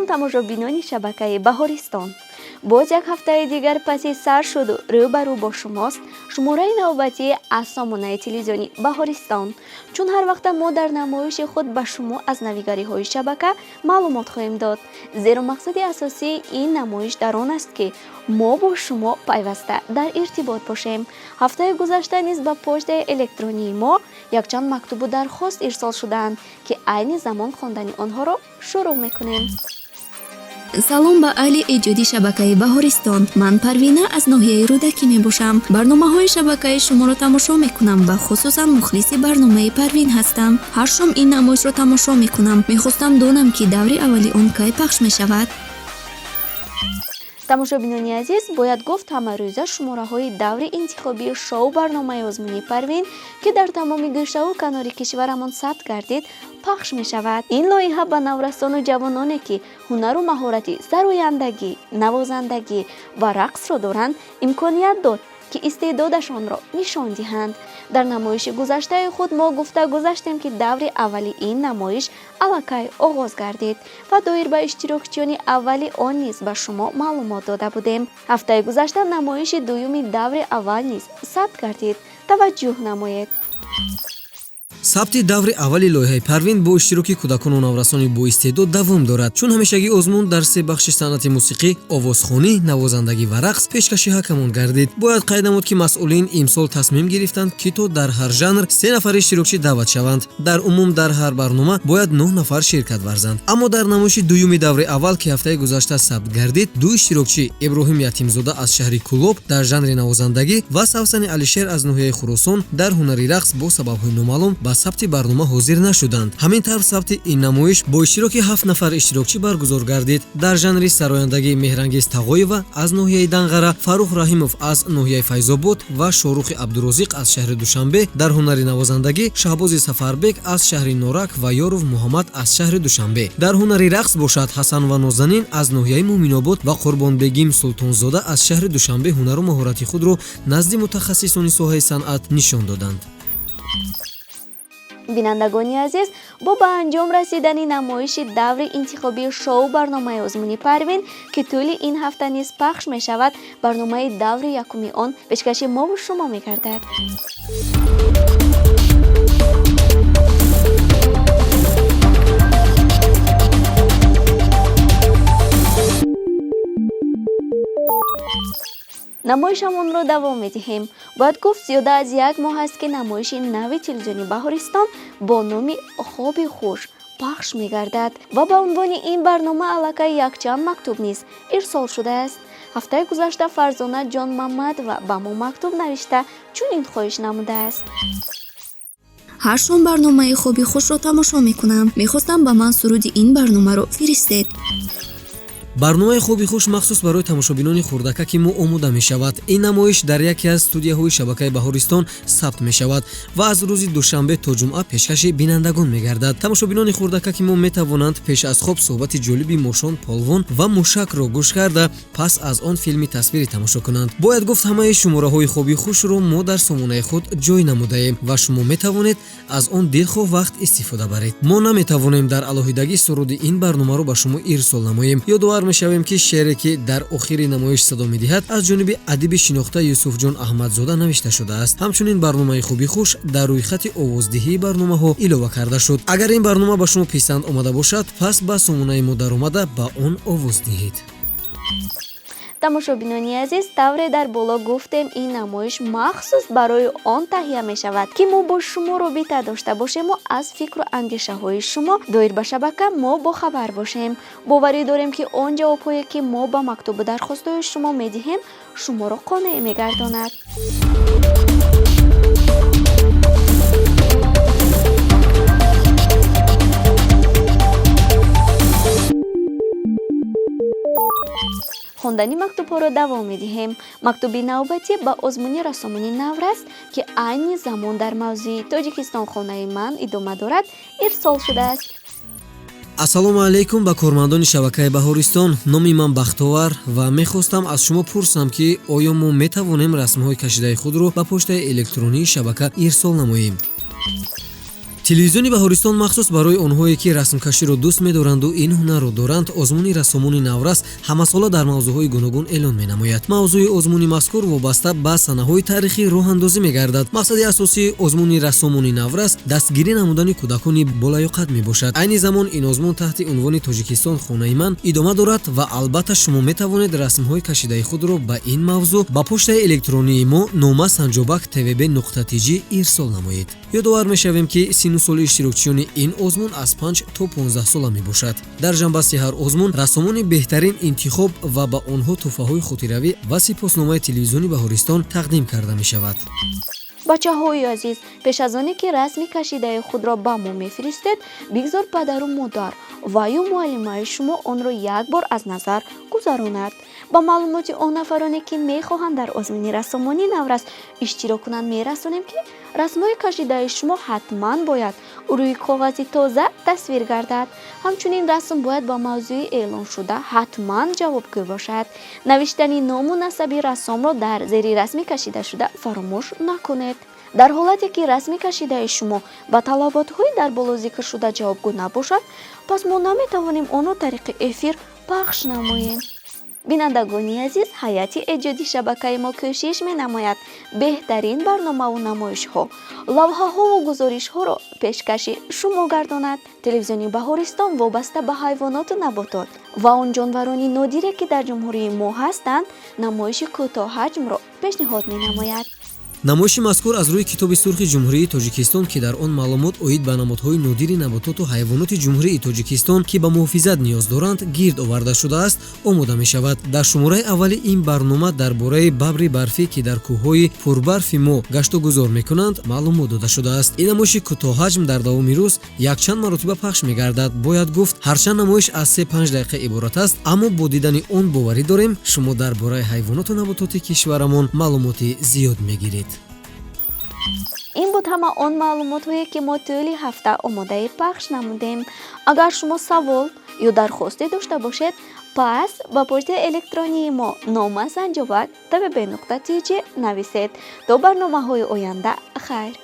салом тамошобинони шабакаи Баҳористон. боз як ҳафтаи дигар паси сар шуду рӯбарӯ бо шумост шумораи навбатии аз сомонаи телевизиони Баҳористон. чун ҳар вақта мо дар намоиши худ ба шумо аз навигариҳои шабака маълумот хоҳем дод, зеро мақсади асосии ин намоиш дар он аст ки мо бо шумо пайваста дар иртибот бошем. ҳафтаи гузашта низ ба почтаи электронии мо якчанд мактубу дархост ирсол шудаанд ки айни замон хондани онҳоро шурӯъ мекунем. салом ба аҳли эҷоди шабакаи Баҳористон. Ман Парвина аз ноҳияи Рӯдакӣ мебошам. Барномаҳои шабакаи шуморо тамошо мекунам ва хусусан мухлиси барномаи Парвин ҳастам. ҳар шом ин намоишро тамошо мекунам. мехостам донам ки даври аввали он кай пахш мешавад. тамошобинони азиз, бояд гуфт ҳама рӯза шумораҳои даври интихобии шоу барномаи озмуни Парвин ки дар тамоми гӯшаву канори кишварамон сабт гардид пахш мешавад. ин лоиҳа ба наврасону ҷавононе ки ҳунару маҳорати зарояндагӣ, навозандагӣ ва рақсро доранд имконият дод ки истеъдодашонро нишон диҳанд. дар намоиши гузаштаи худ мо гуфта гузаштем ки даври аввали ин намоиш аллакай оғоз гардид ва доир ба иштирокчиёни аввали он низ ба шумо маълумот дода будем. ҳафтаи гузашта намоиши дуюми даври аввал низ сабт гардид. таваҷҷӯҳ намоед. сабти даври аввали лоиҳаи Парвин бо иштироки кӯдакону наврасони боистеъдод давом дорад. чун ҳамешагӣ озмун дар се бахши санъати мусиқӣ, овозхонӣ, навозандагӣ ва рақс пешкаши ҳакамон гардид. бояд қайд намуд ки масъулин имсол тасмим гирифтанд ки то дар ҳар жанр 3 нафари иштирокчӣ даъват шаванд. дар умум дар ҳар барнома бояд 9 нафар ширкат варзанд. аммо дар намоиши дуюми даври аввал ки ҳафтаи гузашта сабт гардид, 2 иштирокчӣ Иброҳим Ятимзода аз шаҳри Кӯлоб дар жанри навозандагӣ ва Савсани Алишер аз ноҳияи Хуросон дар ҳунари рақс бо сабабҳои номаълум ба сабти барнома ҳозир нашуданд. ҳамин тавр сабти ин намоиш бо иштироки 7 нафар иштирокчӣ баргузор гардид. дар жанри сарояндагӣ Меҳрангез Тағоева аз ноҳияи Данғара, Фаррух Раҳимов аз ноҳияи Файзобод ва Шорухи Абдурозиқ аз шаҳри Душанбе, дар ҳунари навозандагӣ Шаҳбози Сафарбек аз шаҳри Норак ва Ёров Муҳаммад аз шаҳри Душанбе. дар ҳунари рақс бошад Ҳасан ва Нозанин аз ноҳияи Муъминобод ва Қурбонбегим Султонзода аз шаҳри Душанбе ҳунару маҳорати худро назди мутахассисони соҳаи санъат нишон доданд. бинандагони азиз, бо ба анҷом расидани намоиши даври интихобии шоу барномаи озмуни Парвин ки тӯли ин ҳафта низ пахш мешавад, барномаи даври якуми он пешкаши мову шумо мегардад. намоишамонро давом медиҳем. бояд гуфт зиёда аз як моҳ аст ки намоиши нави телевизиони Баҳористон бо номи хоби хуш пахш мегардад ва ба унвони ин барнома аллакай якчанд мактуб низ ирсол шудааст. ҳафтаи гузашта Фарзона Ҷонмамадова ба мо мактуб навишта чунин хоҳиш намудааст. ҳар шом барномаи хоби хушро тамошо мекунам. мехостам ба ман суруди ин барномаро фиристед. барномаи хоби хуш махсус барои тамошобинони хурдака ки мо омода мешавад. ин намоиш дар яке аз студияҳои шабакаи Баҳористон сабт мешавад ва аз рӯзи душанбе то ҷумъа пешкаши бинандагон мегардад. тамошобинони хурдака ки мо метавонанд пеш аз хоб суҳбати ҷолиби мошон полвон ва мушакро гӯш карда пас аз он филми тасвирӣ тамошо кунанд. бояд гуфт ҳамаи шумораҳои хоби хушро мо дар сомонаи худ ҷой намудаем ва шумо метавонед аз он дилхоҳ вақт истифода баред. мо наметавонем дар алоҳидагӣ суруди ин барномаро ба шумо ирсол намоем. ёдовар мешавем ки шеъре ки дар охири намоиш садо медиҳад аз ҷониби адиби шинохта Юсуфҷон Аҳмадзода навишта шудааст. ҳамчунин барномаи хоби хуш дар рӯйхати овоздиҳии барномаҳо илова карда шуд. агар ин барнома ба шумо писанд омада бошад, пас ба сомонаи мо даромада ба он овоз диҳед. тамошобинони азиз, тавре дар боло гуфтем ин намоиш махсус барои он таҳия мешавад ки мо бо шумо робита дошта бошему аз фикру андешаҳои шумо доир ба шабака мо бохабар бошем. боварӣ дорем ки он ҷавобҳое ки мо ба мактубу дархостҳои шумо медиҳем шуморо қонеъ мегардонад. хондани мактубҳоро давом медиҳем. мактуби навбатӣ ба озмуни расомони наврас ки айни замон дар мавзӯи Тоҷикистон хонаи ман идома дорад ирсол шудааст. ассалому алайкум ба кормандони шабакаи Баҳористон. номи ман Бахтовар ва мехостам аз шумо пурсам ки оё мо метавонем расмҳои кашидаи худро ба почтаи электронии шабака ирсол намоем. телевизиони Баҳористон махсус барои онҳое ки расмкаширо дӯст медоранду ин ҳунарро доранд озмуни рассомони наврас ҳамасола дар мавзӯъҳои гуногун эълон менамояд. мавзӯи озмуни мазкур вобаста ба санаҳои таърихӣ роҳандозӣ мегардад. мақсади асосии озмуни рассомони наврас дастгирӣ намудани кӯдакони болаёқат мебошад. айни замон ин озмун таҳти унвони тоҷикистон хонаи ман идома дорад ва албатта шумо метавонед расмҳои кашидаи худро ба ин мавзӯъ ба почтаи электронии мо нома санҷобак tvb.tg ирсол намоед. ёдовар мешавем ки сину соли иштирокчиёни ин озмун аз 5 то 15 сола мебошад. дар ҷанбасти ҳар озмун рассомони беҳтарин интихоб ва ба онҳо тӯҳфаҳои хотиравӣ ва сипосномаи телевизиони Баҳористон тақдим карда мешавад. бачаҳои азиз, пеш аз оне ки расми кашидаи худро ба мо мефиристед, бигзор падару модар ва ё муаллимаи шумо онро як бор аз назар гузаронад. ба маълумоти он нафароне ки мехоҳанд дар озмуни рассомони наврас иштирок кунанд мерасонем ки расмҳои кашидаи шумо ҳатман бояд рӯи коғази тоза тасвир гардад. ҳамчунин расм бояд ба мавзӯи эълон шуда ҳатман ҷавобгӯ бошад. навиштани ному насаби рассомро дар зери расми кашида шуда фаромӯш накунед. дар ҳолате ки расми кашидаи шумо ба талаботҳои дар боло зикр шуда ҷавобгӯ набошад, пас мо наметавонем онро тариқи эфир пахш намоем. бинандагони азиз, ҳайати эҷоди шабакаи мо кӯшиш менамояд беҳтарин барномаву намоишҳо, лавҳаҳову гузоришҳоро пешкаши шумо гардонад. телевизиони Баҳористон вобаста ба ҳайвоноту наботот ва он ҷонварони нодире ки дар ҷумҳурии мо ҳастанд, намоиши кӯтоҳаҷмро пешниҳод менамояд. намоиши мазкур аз рӯи китоби сурхи ҷумҳурии тоҷикистон ки дар он маълумот оид ба намудҳои нодири набототу ҳайвоноти ҷумҳурии тоҷикистон ки ба муҳофизат ниёз доранд гирд оварда шудааст омода мешавад. дар шумораи аввали ин барнома дар бораи бабри барфӣ ки дар кӯҳҳои пурбарфи мо гашту гузор мекунанд маълумот дода шудааст. ин намоиши кӯтоҳаҷм дар давоми рӯз якчанд маротиба пахш мегардад. бояд гуфт ҳарчанд намоиш аз 3-5 дақиқа иборат аст, аммо бо дидани он боварӣ дорем шумо дар бораи ҳайвоноту набототи кишварамон маълумоти зиёд мегиред. ин буд ҳама он маълумотҳое ки мо тӯли ҳафта омодаи пахш намудем. агар шумо савол ё дархосте дошта бошед, пас ба почтаи электронии мо нома санҷобак tvb.tg нависед. то барномаҳои оянда хайр.